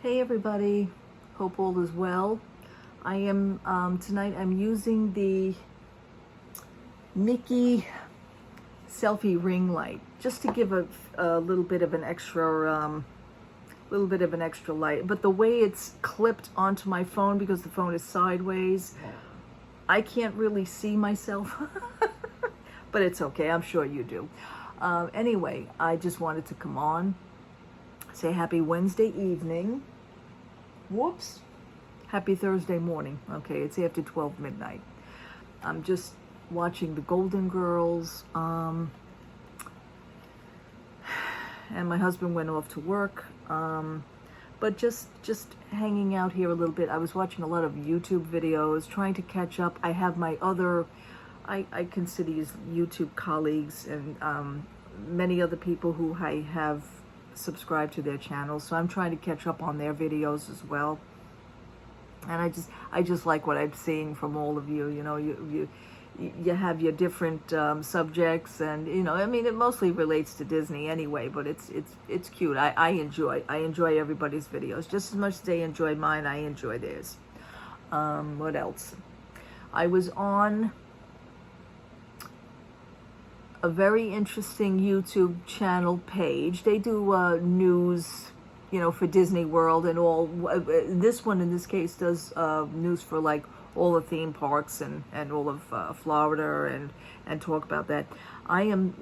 Hey everybody, hope all is well. I am tonight I'm using the Mickey selfie ring light just to give a little bit of an extra light. But the way it's clipped onto my phone, because the phone is sideways, I can't really see myself. But it's okay, I'm sure you do. Anyway, I just wanted to come on, say happy Wednesday evening. Whoops. Happy Thursday morning. Okay, it's after 12 midnight. I'm just watching the Golden Girls. And my husband went off to work. But just hanging out here a little bit. I was watching a lot of YouTube videos, trying to catch up. I have my other, I consider these YouTube colleagues and many other people who I have subscribe to their channels, so I'm trying to catch up on their videos as well. And I just like what I'm seeing from all of you. You know, you have your different subjects, and I mean, it mostly relates to Disney anyway, but it's cute. I enjoy everybody's videos just as much as they enjoy mine. I enjoy theirs. What else? I was on a very interesting YouTube channel page. They do news, for Disney World and all. This one, in this case, does news for like all the theme parks and all of Florida and talk about that. I am,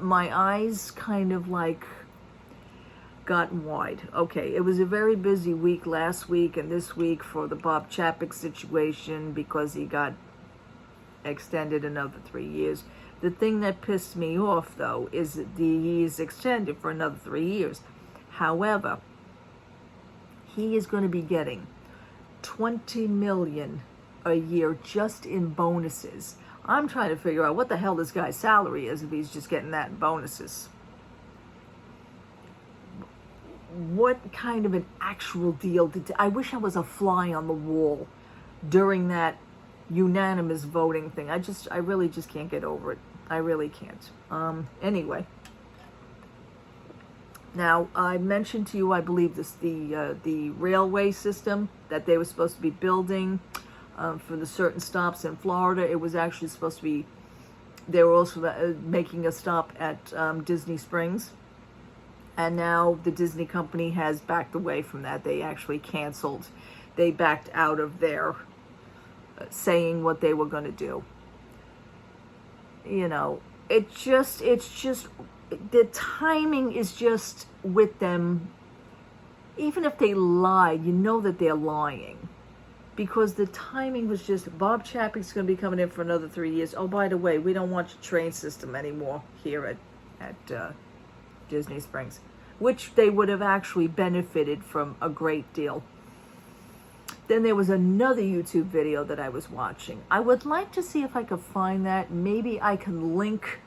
my eyes kind of like gotten wide. Okay, it was a very busy week last week and this week for the Bob Chapek situation because he got extended another 3 years. The thing that pissed me off, though, is that he's extended for another 3 years. However, he is going to be getting $20 million a year just in bonuses. I'm trying to figure out what the hell this guy's salary is if he's just getting that in bonuses. What kind of an actual deal I wish I was a fly on the wall during that unanimous voting thing. I really just can't get over it. I really can't. Anyway, now I mentioned to you, I believe the railway system that they were supposed to be building for the certain stops in Florida. It was actually supposed to be. They were also making a stop at Disney Springs, and now the Disney company has backed away from that. They actually canceled. They backed out of their saying what they were going to do. It's just the timing is just with them. Even if they lie, that they're lying, because the timing was just, Bob Chapek's going to be coming in for another 3 years. Oh, by the way, we don't want your train system anymore here at Disney Springs, which they would have actually benefited from a great deal. Then there was another YouTube video that I was watching. I would like to see if I could find that. Maybe I can link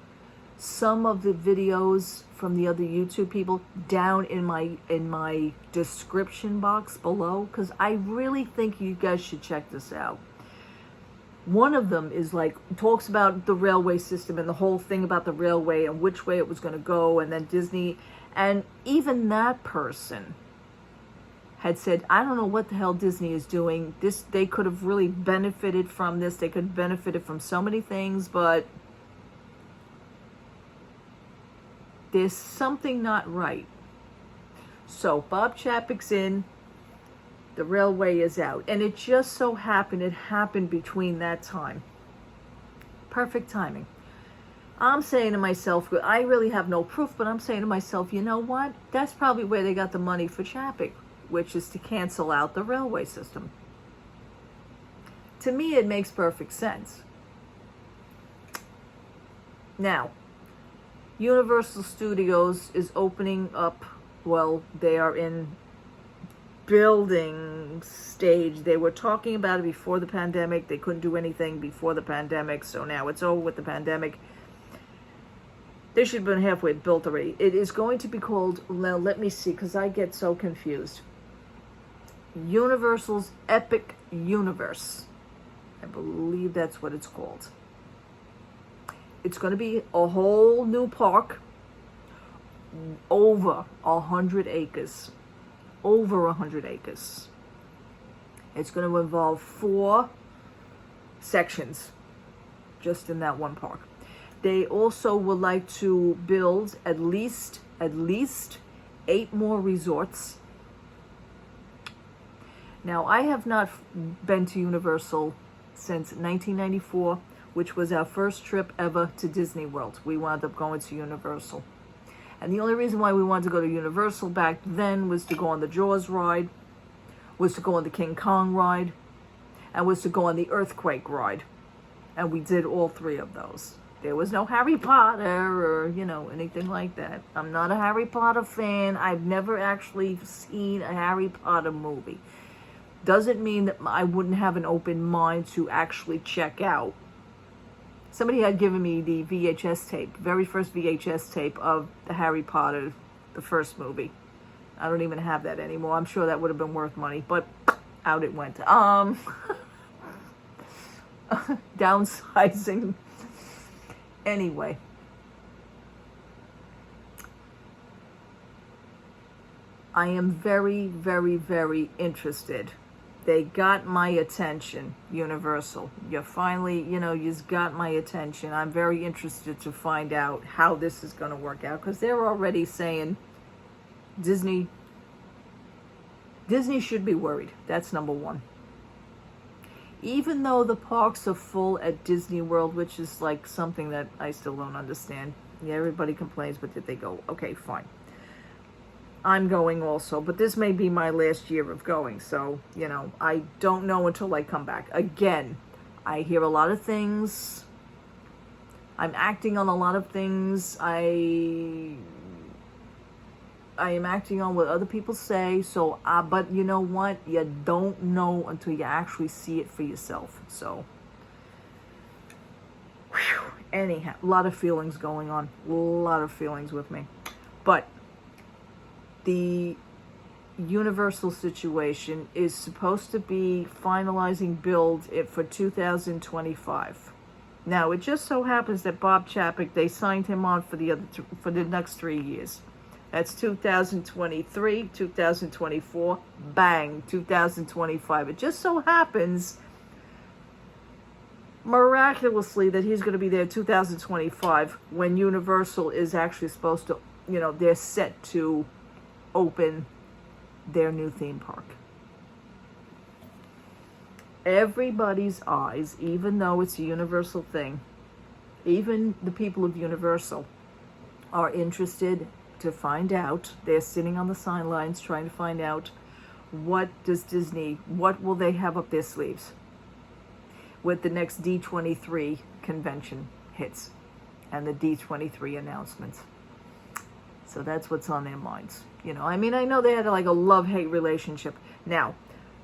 some of the videos from the other YouTube people down in my description box below, because I really think you guys should check this out. One of them is talks about the railway system and the whole thing about the railway and which way it was going to go, and then Disney, and even that person had said, I don't know what the hell Disney is doing. They could have really benefited from this. They could have benefited from so many things, but there's something not right. So Bob Chapek's in, the railway is out. And it just so happened, it happened between that time. Perfect timing. I'm saying to myself, I really have no proof, but I'm saying to myself, you know what? That's probably where they got the money for Chapek, which is to cancel out the railway system. To me, it makes perfect sense. Now, Universal Studios is opening up, well, they are in building stage. They were talking about it before the pandemic. They couldn't do anything before the pandemic, so now it's over with the pandemic. They should have been halfway built already. It is going to be called, well, let me see, because I get so confused. Universal's Epic Universe. I believe that's what it's called. It's going to be a whole new park, over 100 acres. over 100 acres. It's going to involve 4 sections just in that one park. They also would like to build at least 8 more resorts. Now, I have not been to Universal since 1994, which was our first trip ever to Disney World. We wound up going to Universal. And the only reason why we wanted to go to Universal back then was to go on the Jaws ride, was to go on the King Kong ride, and was to go on the Earthquake ride. And we did all 3 of those. There was no Harry Potter or, anything like that. I'm not a Harry Potter fan. I've never actually seen a Harry Potter movie. Doesn't mean that I wouldn't have an open mind to actually check out. Somebody had given me the VHS tape, very first VHS tape of the Harry Potter, the first movie. I don't even have that anymore. I'm sure that would have been worth money, but out it went. Downsizing. Anyway. I am very, very, very interested. They got my attention, Universal. You finally, you've got my attention. I'm very interested to find out how this is going to work out, because they're already saying Disney should be worried. That's number one. Even though the parks are full at Disney World, which is like something that I still don't understand. Yeah, everybody complains, but did they go? Okay, fine. I'm going also, but this may be my last year of going, so, I don't know until I come back. Again, I hear a lot of things. I'm acting on a lot of things. I am acting on what other people say, so, but you know what? You don't know until you actually see it for yourself, so. Whew. Anyhow, a lot of feelings going on. A lot of feelings with me. But the Universal situation is supposed to be finalizing build it for 2025. Now, it just so happens that Bob Chapek, they signed him on for the next 3 years. That's 2023, 2024, bang, 2025. It just so happens, miraculously, that he's going to be there 2025 when Universal is actually supposed to, they're set to open their new theme park. Everybody's eyes, even though it's a Universal thing, even the people of Universal are interested to find out. They're sitting on the sidelines trying to find out what will they have up their sleeves with the next D23 convention hits and the D23 announcements. So that's what's on their minds. I know they had like a love-hate relationship. Now,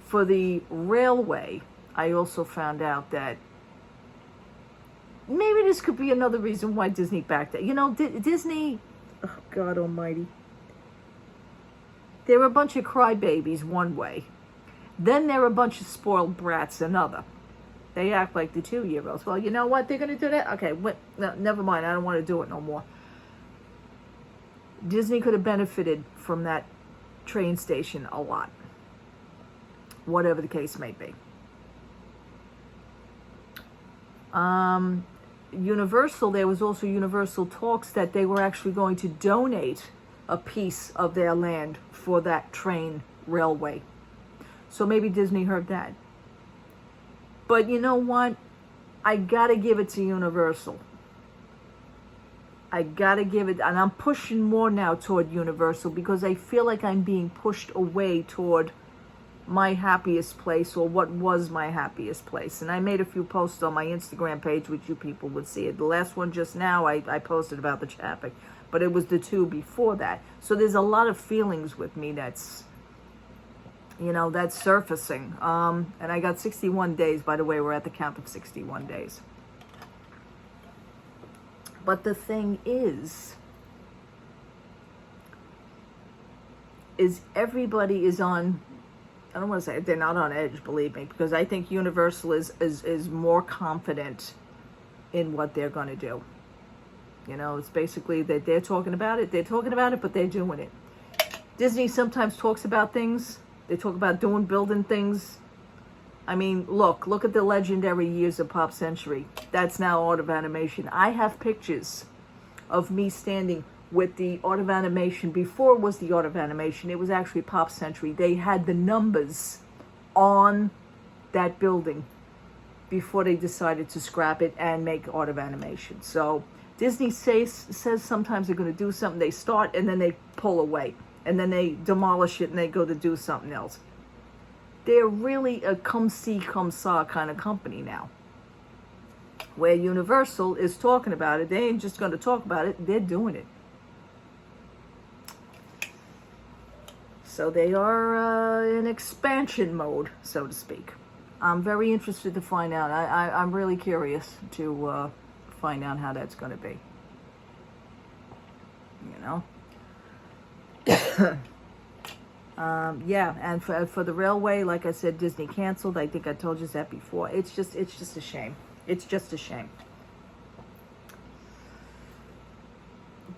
for the railway, I also found out that maybe this could be another reason why Disney backed it. Disney, oh God almighty. They're a bunch of crybabies one way. Then they're a bunch of spoiled brats another. They act like the 2-year-olds. Well, you know what? They're going to do that? Okay, no, never mind. I don't want to do it no more. Disney could have benefited from that train station a lot. Whatever the case may be. Universal, there was also Universal talks that they were actually going to donate a piece of their land for that train railway. So maybe Disney heard that. But you know what? I gotta give it to Universal. I gotta give it, and I'm pushing more now toward Universal because I feel like I'm being pushed away toward my happiest place, or what was my happiest place. And I made a few posts on my Instagram page, which you people would see it. The last one just now, I posted about the Chapek, but it was the 2 before that. So there's a lot of feelings with me that's surfacing. And I got 61 days, by the way. We're at the count of 61 days. But the thing is everybody is on, I don't want to say they're not on edge, believe me, because I think Universal is more confident in what they're going to do. It's basically that they're talking about it, but they're doing it. Disney sometimes talks about things. They talk about building things. I mean, look at the legendary years of Pop Century. That's now Art of Animation. I have pictures of me standing with the Art of Animation. Before it was the Art of Animation, it was actually Pop Century. They had the numbers on that building before they decided to scrap it and make Art of Animation. So Disney says sometimes they're going to do something, they start and then they pull away, and then they demolish it and they go to do something else. They're really a come see, come saw kind of company now. Where Universal is talking about it, they ain't just going to talk about it, they're doing it. So they are in expansion mode, so to speak. I'm very interested to find out. I'm really curious to find out how that's going to be. You know? Yeah, and for the railway, like I said, Disney canceled. I think I told you that before. It's just a shame. It's just a shame.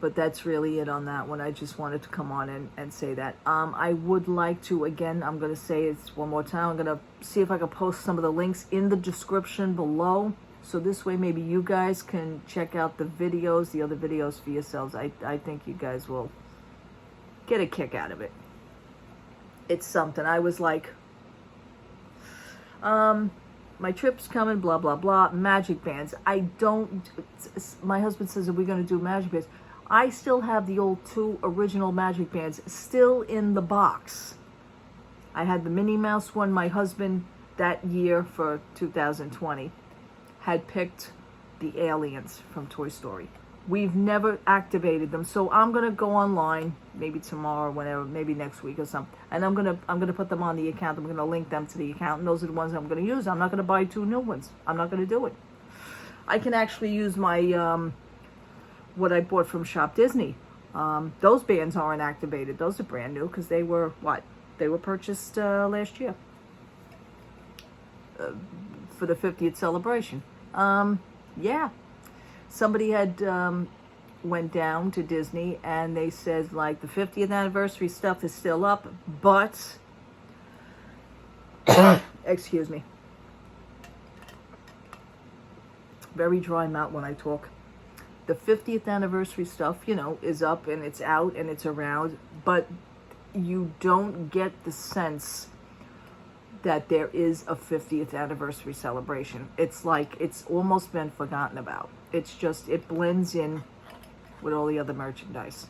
But that's really it on that one. I just wanted to come on and say that. I would like to, again, I'm going to say it one more time. I'm going to see if I can post some of the links in the description below. So this way maybe you guys can check out the videos, the other videos for yourselves. I think you guys will get a kick out of it. It's something. I was like, my trip's coming, blah, blah, blah. Magic bands. My husband says, are we going to do magic bands? I still have the old 2 original magic bands still in the box. I had the Minnie Mouse one. My husband that year for 2020 had picked the aliens from Toy Story. We've never activated them, so I'm gonna go online, maybe tomorrow, whenever, maybe next week or something, and I'm gonna put them on the account. I'm gonna link them to the account, and those are the ones I'm gonna use. I'm not gonna buy 2 new ones. I'm not gonna do it. I can actually use my what I bought from Shop Disney. Those bands aren't activated. Those are brand new because they were they were purchased last year for the 50th celebration. Yeah. Somebody had went down to Disney and they said like the 50th anniversary stuff is still up, but excuse me, very dry mouth when I talk. The 50th anniversary stuff, you know, is up and it's out and it's around, but you don't get the sense that there is a 50th anniversary celebration. It's like it's almost been forgotten about. It's just, it blends in with all the other merchandise.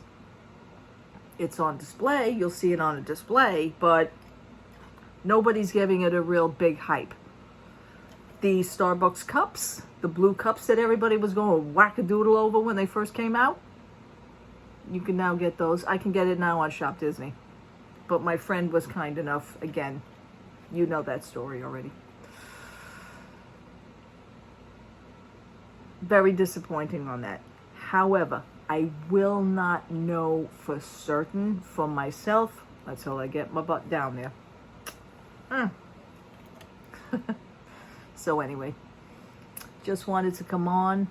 It's on display, you'll see it on a display, but nobody's giving it a real big hype. The Starbucks cups, the blue cups that everybody was going whack-a-doodle over when they first came out, you can now get those. I can get it now on Shop Disney. But my friend was kind enough, again, you know that story already. Very disappointing on that. However, I will not know for certain for myself until I get my butt down there. So anyway, just wanted to come on.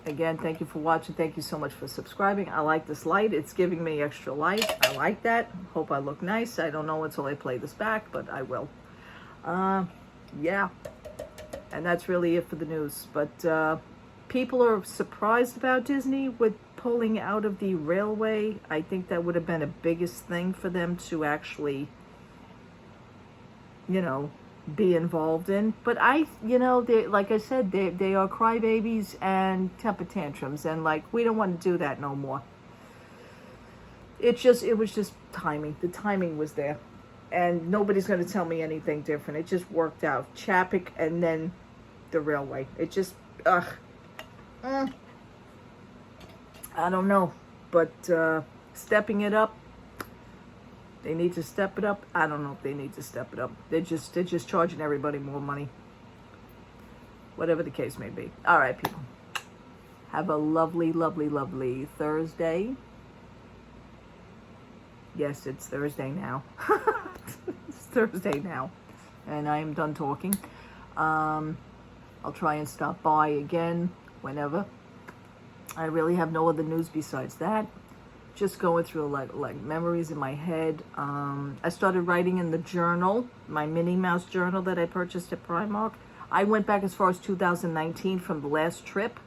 Again, thank you for watching. Thank you so much for subscribing. I like this light. It's giving me extra light. I like that. Hope I look nice. I don't know until I play this back, but I will. Yeah. And that's really it for the news. But people are surprised about Disney with pulling out of the railway. I think that would have been a biggest thing for them to actually, you know, be involved in. But they, like I said, they are crybabies and temper tantrums, and like, we don't want to do that no more. It was just timing. The timing was there, and nobody's going to tell me anything different. It just worked out. Chapek and then the railway. It just I don't know, but stepping it up. They need to step it up. I don't know if they need to step it up. They're just charging everybody more money. Whatever the case may be. All right, people. Have a lovely, lovely, lovely Thursday. Yes, it's Thursday now. It's Thursday now. And I am done talking. I'll try and stop by again whenever. I really have no other news besides that. just going through like memories in my head. I started writing in the journal, my Minnie Mouse journal that I purchased at Primark. I went back as far as 2019 from the last trip,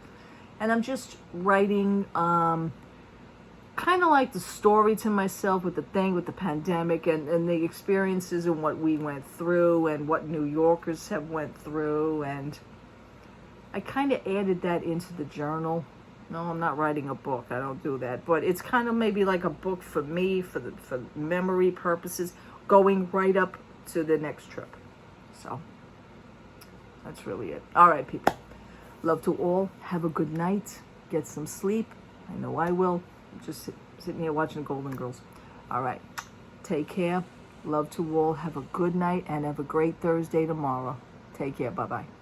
and I'm just writing kind of like the story to myself with the pandemic and the experiences and what we went through and what New Yorkers have went through, and I kind of added that into the journal. No, I'm not writing a book. I don't do that. But it's kind of maybe like a book for me, for memory purposes, going right up to the next trip. So that's really it. All right, people. Love to all. Have a good night. Get some sleep. I know I will. I'm just sitting here watching Golden Girls. All right. Take care. Love to all. Have a good night and have a great Thursday tomorrow. Take care. Bye-bye.